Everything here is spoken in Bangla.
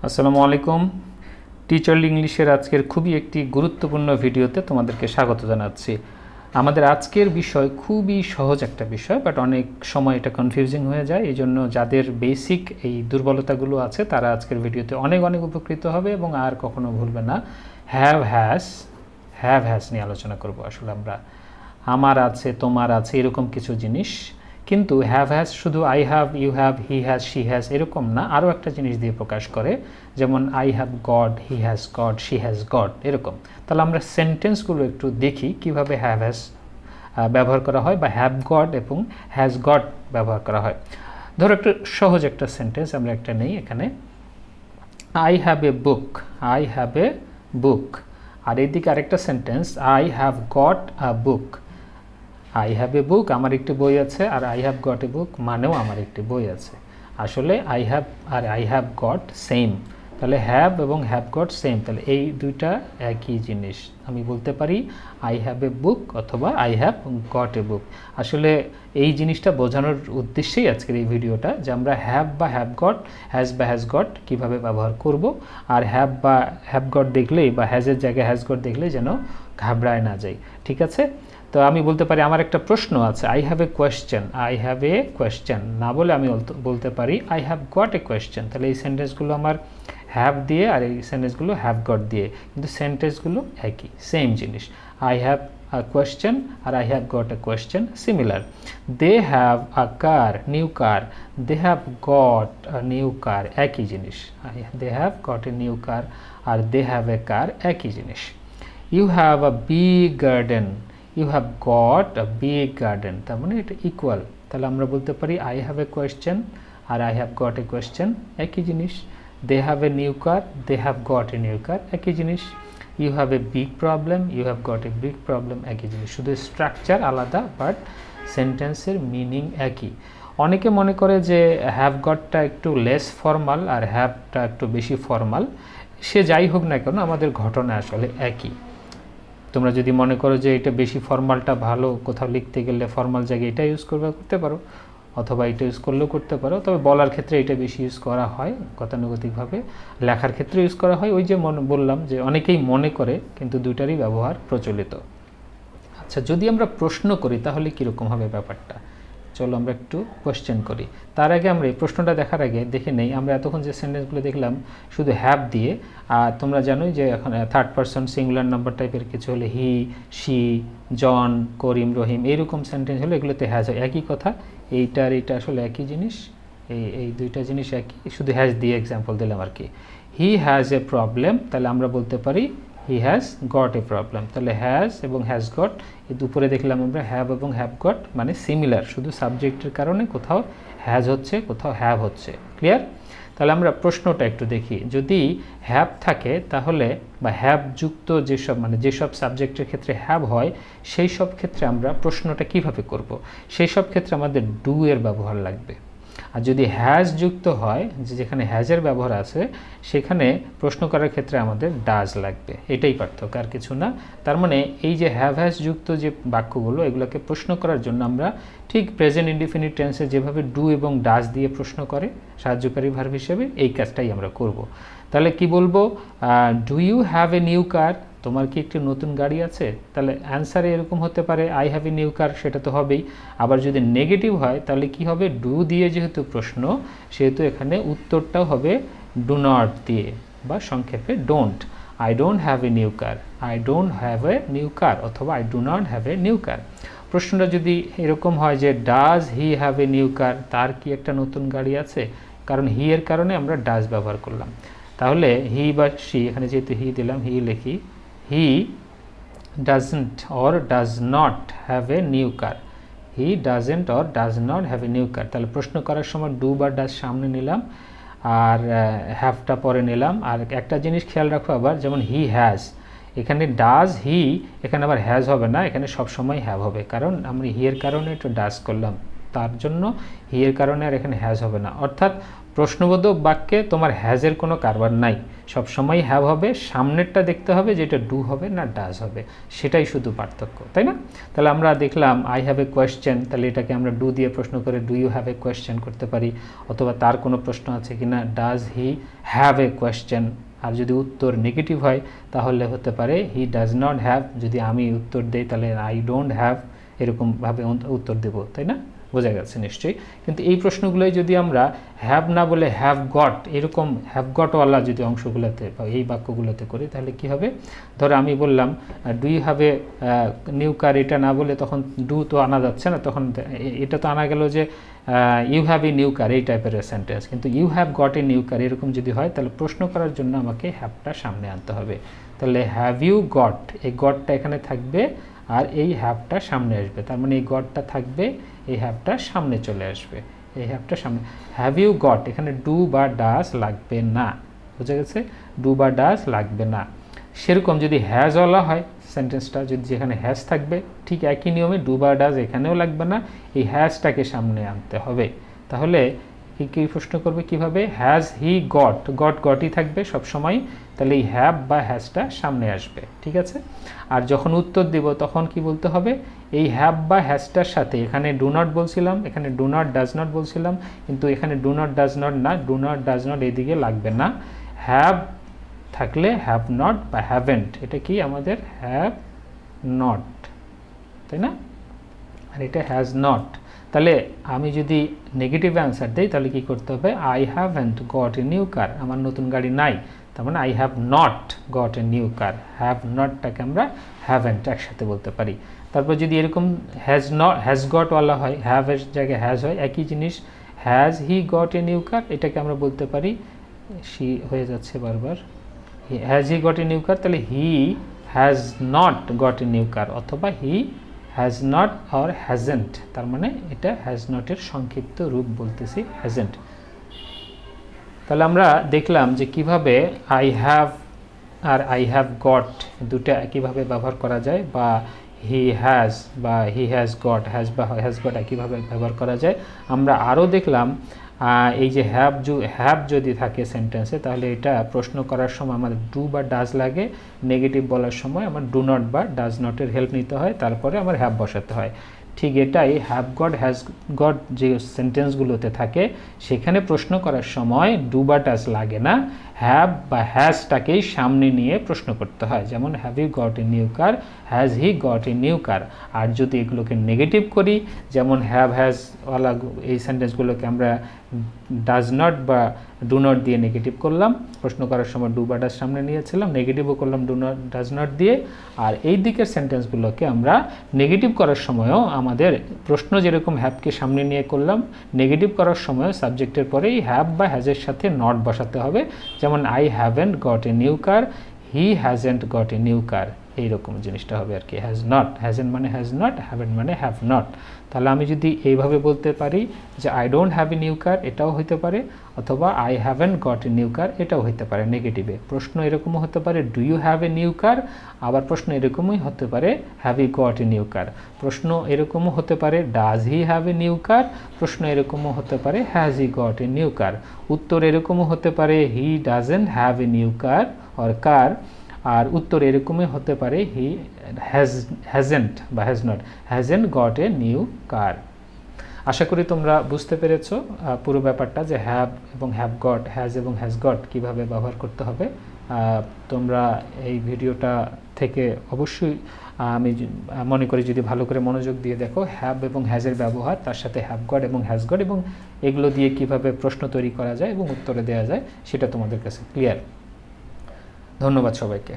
আসসালামু আলাইকুম। টিচারলি ইংলিশের আজকের খুবই একটি গুরুত্বপূর্ণ ভিডিওতে তোমাদেরকে স্বাগত জানাচ্ছি। আমাদের আজকের বিষয় খুবই সহজ একটা বিষয়, বাট অনেক সময় এটা কনফিউজিং হয়ে যায়। এই জন্য যাদের বেসিক এই দুর্বলতাগুলো আছে তারা আজকের ভিডিওতে অনেক অনেক উপকৃত হবে এবং আর কখনো ভুলবে না। হ্যাভ হ্যাজ নিয়ে আলোচনা করব। আসলে আমরা আমার আছে, তোমার আছে, এরকম কিছু জিনিস। কিন্তু হ্যাভ হ্যাজ শুধু I have, you have, he has, she has এরকম না, আরও একটা জিনিস দিয়ে প্রকাশ করে, যেমন I have got, he has got, she has got এরকম। তাহলে আমরা সেন্টেন্সগুলো একটু দেখি কিভাবে হ্যাভ হ্যাজ ব্যবহার করা হয় বা হ্যাভ গড এবং হ্যাজ গড ব্যবহার করা হয়। ধরো একটু সহজ একটা সেন্টেন্স আমরা একটা নেই এখানে, I have a book, I have a book. আর এইদিকে আরেকটা sentence, I have got a book. I have a book, আমার একটি বই আছে, আর I have got a book মানেও আমার একটি বই আছে। আসলে আই হ্যাভ আর আই হ্যাভ গট সেম। তাহলে হ্যাভ এবং হ্যাভ গট সেম, তাহলে এই দুইটা একই জিনিস। আমি বলতে পারি আই হ্যাভ এ বুক অথবা আই হ্যাভ গট এ বুক। আসলে এই জিনিসটা বোঝানোর উদ্দেশ্যেই আজকের এই ভিডিওটা, যে আমরা হ্যাভ বা হ্যাভ গট, হ্যাজ বা হ্যাজ গট কীভাবে ব্যবহার করব। আর হ্যাভ বা হ্যাভ গট দেখলেই বা হ্যাজের জায়গায় হ্যাজ গট দেখলেই যেন ঘাবড়ায় না যাই। ঠিক আছে? তো আমি বলতে পারি আমার একটা প্রশ্ন আছে, I have a question, I have a question না বলে আমি বলতে পারি I have got a question. তাহলে এই সেন্টেন্সগুলো আমার হ্যাভ দিয়ে আর এই সেন্টেন্সগুলো হ্যাভ গট দিয়ে, কিন্তু সেন্টেন্সগুলো একই, সেম জিনিস। আই হ্যাভ আ কোয়েশ্চেন আর I have got a question similar. They have a car, new car, they have got a new car একই জিনিস। They have got a new car আর দে হ্যাভ এ কার একই জিনিস। You have a big garden, you have got a big garden, তার মানে এটা ইকুয়াল। তাহলে আমরা বলতে পারি আই হ্যাভ এ কোয়েশ্চেন আর I have got a question একই জিনিস। They have a new car, they have got a new car একই জিনিস। You have a big problem, you have got a big problem একই জিনিস। শুধু স্ট্রাকচার আলাদা, বাট সেন্টেন্সের মিনিং একই। অনেকে মনে করে যে হ্যাভ গটটা একটু লেস ফর্মাল আর হ্যাভটা একটু বেশি ফর্মাল। সে যাই হোক না কেন, আমাদের ঘটনা আসলে একই। তোমরা যদি মনে করো যে এটা বেশি ফর্মালটা ভালো, কোথাও লিখতে গেলে ফর্মাল জায়গায় এটা ইউজ করতে পারো, অথবা এটা ইউজ করলেও করতে পারো। তবে বলার ক্ষেত্রে এটা বেশি ইউজ করা হয় গতানুগতিকভাবে, লেখার ক্ষেত্রে ইউজ করা হয়। ওই যে বললাম যে অনেকেই মনে করে, কিন্তু দুইটারই ব্যবহার প্রচলিত। আচ্ছা, যদি আমরা প্রশ্ন করি তাহলে কীরকম হবে ব্যাপারটা? চলো আমরা একটু কোয়েশ্চেন করি। তার আগে আমরা এই প্রশ্নটা দেখার আগে দেখে নেই, আমরা এতক্ষণ যে সেন্টেন্সগুলো দেখলাম শুধু হ্যাভ দিয়ে, আর তোমরা জানোই যে এখন থার্ড পারসন সিঙ্গুলার নাম্বার টাইপের কিছু হলে হি, শি, জন, করিম, রহিম এইরকম সেন্টেন্স হলে এগুলোতে হ্যাজ হয়। একই কথা, এইটার এইটা আসলে একই জিনিস। এই দুইটা জিনিস একই, শুধু হ্যাজ দিয়ে এক্সাম্পল দিলাম আর কি। হি হ্যাজ এ প্রবলেম, তাহলে আমরা বলতে পারি হি হ্যাজ গট এ প্রবলেম। তাহলে হ্যাজ এবং হ্যাজ গট, এই দুপুরে দেখলাম আমরা হ্যাভ এবং হ্যাভ গট মানে সিমিলার, শুধু সাবজেক্টের কারণে কোথাও হ্যাজ হচ্ছে, কোথাও হ্যাভ হচ্ছে। ক্লিয়ার? তাহলে আমরা প্রশ্নটা একটু দেখি। যদি হ্যাভ থাকে তাহলে, বা হ্যাভ যুক্ত যেসব যেসব সাবজেক্টের ক্ষেত্রে হ্যাভ হয়, সেই সব ক্ষেত্রে আমরা প্রশ্নটা কিভাবে করব? সেই সব ক্ষেত্রে আমাদের ডু এর ব্যবহার লাগবে। আর যদি হ্যাজ যুক্ত হয়, যেখানে হ্যাজের ব্যবহার আছে, সেখানে প্রশ্ন করার ক্ষেত্রে আমাদের ডাজ লাগবে। এটাই পার্থক্য, আর কিছু না। তার মানে এই যে হ্যাভ হ্যাজ যুক্ত যে বাক্যগুলো, এগুলোকে প্রশ্ন করার জন্য আমরা ঠিক প্রেজেন্ট ইনডিফিনিট টেন্সে যেভাবে ডু এবং ডাজ দিয়ে প্রশ্ন করে সাহায্যকারী ভার্ব হিসেবে, এই কাজটাই আমরা করব। তাহলে কি বলবো? Do you have a new car, তোমার কি একটি নতুন গাড়ি আছে? তাহলে অ্যান্সারে এরকম হতে পারে আই হ্যাভ এ নিউ কার, সেটা তো হবেই। আবার যদি নেগেটিভ হয় তাহলে কি হবে? ডু দিয়ে যেহেতু প্রশ্ন, সেহেতু এখানে উত্তরটাও হবে ডু নট দিয়ে, বা সংক্ষেপে don't. I don't have a new car, I don't have a new car, অথবা I do not have a new car. প্রশ্নটা যদি এরকম হয় যে does he have a new car, তার কি একটা নতুন গাড়ি আছে? কারণ হি এর কারণে আমরা ডাজ ব্যবহার করলাম। তাহলে হি বা শি, এখানে যেহেতু হি দিলাম, হি লিখি, he doesn't or does not have a new car, he doesn't or does not have a new car. তাহলে প্রশ্ন করার সময় ডু বা ডাজ সামনে নিলাম, আর হ্যাভটা পরে নিলাম। আর একটা জিনিস খেয়াল রাখো আবার, যেমন হি হ্যাজ, এখানে ডাজ হি, এখানে আবার হ্যাজ হবে না, এখানে সবসময় হ্যাভ হবে, কারণ আমরা হি এর কারণে একটু ডাজ করলাম, তার জন্য হি এর কারণে আর এখানে হ্যাজ হবে না। অর্থাৎ প্রশ্নবোধক বাক্যে তোমার হ্যাজের কোনো কারবার নাই, সবসময় হ্যাভ হবে, সামনেরটা দেখতে হবে যেটা ডু হবে না ডাজ হবে, সেটাই শুধু পার্থক্য, তাই না? তাহলে আমরা দেখলাম আই হ্যাভ এ কোয়েশ্চেন, তাহলে এটাকে আমরা ডু দিয়ে প্রশ্ন করে do you have a question করতে পারি, অথবা তার কোনো প্রশ্ন আছে কিনা does he have a question. আর যদি উত্তর নেগেটিভ হয় তাহলে হতে পারে হি ডাজ নট হ্যাভ, যদি আমি উত্তর দেই তাহলে আই ডোন্ট হ্যাভ, এরকমভাবে উত্তর দেব, তাই না? বোঝা গেছে নিশ্চয়ই। কিন্তু এই প্রশ্নগুলোই যদি আমরা হ্যাভ না বলে হ্যাভ গট, এরকম হ্যাভ গটওয়ালা যদি অংশগুলোতে বা এই বাক্যগুলোতে করি তাহলে কি হবে? ধরো আমি বললাম do you have a new car, এটা না বলে তখন ডু তো আনা যাচ্ছে না, তখন এটা তো আনা গেল যে you have a new car, এই টাইপের সেন্টেন্স। কিন্তু you have got a new car এরকম যদি হয় তাহলে প্রশ্ন করার জন্য আমাকে হ্যাভটা সামনে আনতে হবে। তাহলে হ্যাভ ইউ গট, এই গটটা এখানে থাকবে আর এই হ্যাভটা সামনে আসবে, তার মানে এই গটটা থাকবে, এই হ্যাভটা সামনে চলে আসবে, এই হ্যাভটা সামনে। হ্যাভ ইউ গট, এখানে ডু বা ডাস লাগবে না, বুঝা গেছে? ডু বা ডাস লাগবে না। সেরকম যদি হ্যাজওয়ালা হয় সেন্টেন্সটা, যদি যেখানে হ্যাজ থাকবে ঠিক একই নিয়মে ডু বা ডাস এখানেও লাগবে না, এই হ্যাজটাকে সামনে আনতে হবে। তাহলে কি প্রশ্ন করবে কিভাবে? হ্যাজ হি গট, গটই থাকবে সবসময়, তাহলে এই হ্যাভ বা হ্যাজটা সামনে আসবে, ঠিক আছে? আর যখন উত্তর দিব তখন কি বলতে হবে? এই হ্যাভ বা হ্যাজটার সাথে, এখানে ডু নট বলছিলাম, এখানে ডু নট ডাজ নট বলছিলাম, কিন্তু এখানে ডু নট ডাজ নট না, ডু নট ডাজ নট এইদিকে লাগবে না। হ্যাভ থাকলে হ্যাভ নট বা হ্যাভেন্ট, এটা কি আমাদের হ্যাভ নট, তাই না? আর এটা হ্যাজ নট। তাহলে আমি যদি নেগেটিভ অ্যান্সার দিই তাহলে কি করতে হবে? I haven't got a new car, আমার নতুন গাড়ি নাই, তার মানে I have not got a new car. Have নটটাকে আমরা হ্যাভেন্ট একসাথে বলতে পারি। তারপর যদি এরকম হ্যাজ গটওয়ালা হয়, হ্যাভের জায়গায় হ্যাজ হয়, একই জিনিস, has he got a new car, এটাকে আমরা বলতে পারি, সি হয়ে যাচ্ছে বারবার, has he got a new car, তাহলে he has not got a new car, অথবা he has not or hasn't, তার মানে এটা হ্যাজ নটের সংক্ষিপ্ত রূপ বলতেছি, হ্যাজেন্ট। তাহলে আমরা দেখলাম যে কিভাবে আই হ্যাভ আর আই হ্যাভ গট দুটো একইভাবে ব্যবহার করা যায়, বা হি হ্যাজ বা হি হ্যাজ গট, হ্যাজ বা হ্যাজ গট একইভাবে ব্যবহার করা যায়। আমরা আরও দেখলাম এই যে হ্যাভ যদি থাকে সেন্টেন্সে তাহলে এটা প্রশ্ন করার সময় আমাদের ডু বা ডাজ লাগে, নেগেটিভ বলার সময় আমার ডু নট বা ডাজ নটের হেল্প নিতে হয়, তারপরে আমার হ্যাভ বসাতে হয়। ঠিক এটাই হ্যাভ গট হ্যাজ গট যে সেন্টেন্সগুলোতে থাকে সেখানে প্রশ্ন করার সময় ডু বা ডাজ লাগে না, হ্যাভ বা হ্যাজটাকেই সামনে নিয়ে প্রশ্ন করতে হয়। যেমন have you got a new car, has he got a new car. আর যদি এগুলোকে নেগেটিভ করি, যেমন হ্যাভ হ্যাজওয়ালা এই সেন্টেন্সগুলোকে আমরা ডাজ নট বা ডু নট দিয়ে নেগেটিভ করলাম, প্রশ্ন করার সময় ডু বা ডাজ সামনে নিয়েছিলাম, নেগেটিভও করলাম ডু নট ডাজ নট দিয়ে। আর এই দিকের সেন্টেন্সগুলোকে আমরা নেগেটিভ করার সময়ও আমাদের প্রশ্ন যেরকম হ্যাভকে সামনে নিয়ে করলাম, নেগেটিভ করার সময় সাবজেক্টের পরেই হ্যাভ বা হ্যাজের সাথে নট বসাতে হবে। যেমন I haven't got a new car, he hasn't got a new car, এইরকম জিনিসটা হবে আর কি। হ্যাজ নট, হ্যাজেন্ট মানে হ্যাজ নট, হ্যাভেন্ট মানে হ্যাভ নট। তাহলে আমি যদি এইভাবে বলতে পারি যে I don't have a new car, এটাও হইতে পারে, অথবা I haven't got a new car, এটাও হইতে পারে নেগেটিভে। প্রশ্ন এরকমও হতে পারে do you have a new car, আবার প্রশ্ন এরকমই হতে পারে have you got a new car. প্রশ্ন এরকমও হতে পারে does he have a new car, প্রশ্ন এরকমও হতে পারে has he got a new car. উত্তর এরকমও হতে পারে he doesn't have a new car or car, আর উত্তর এরকমই হতে পারে হি হ্যাজেন্ট বা has not, hasn't got a new car. আশা করি তোমরা বুঝতে পেরেছো পুরো ব্যাপারটা, যে হ্যাভ এবং হ্যাভ গট, হ্যাজ এবং হ্যাজ গট কীভাবে ব্যবহার করতে হবে। তোমরা এই ভিডিওটা থেকে অবশ্যই আমি মনে করি যদি ভালো করে মনোযোগ দিয়ে দেখো, হ্যাভ এবং হ্যাজের ব্যবহার, তার সাথে হ্যাভ গট এবং হ্যাজ গট, এবং এগুলো দিয়ে কিভাবে প্রশ্ন তৈরি করা যায় এবং উত্তরে দেওয়া যায় সেটা তোমাদের কাছে ক্লিয়ার। ধন্যবাদ সবাইকে।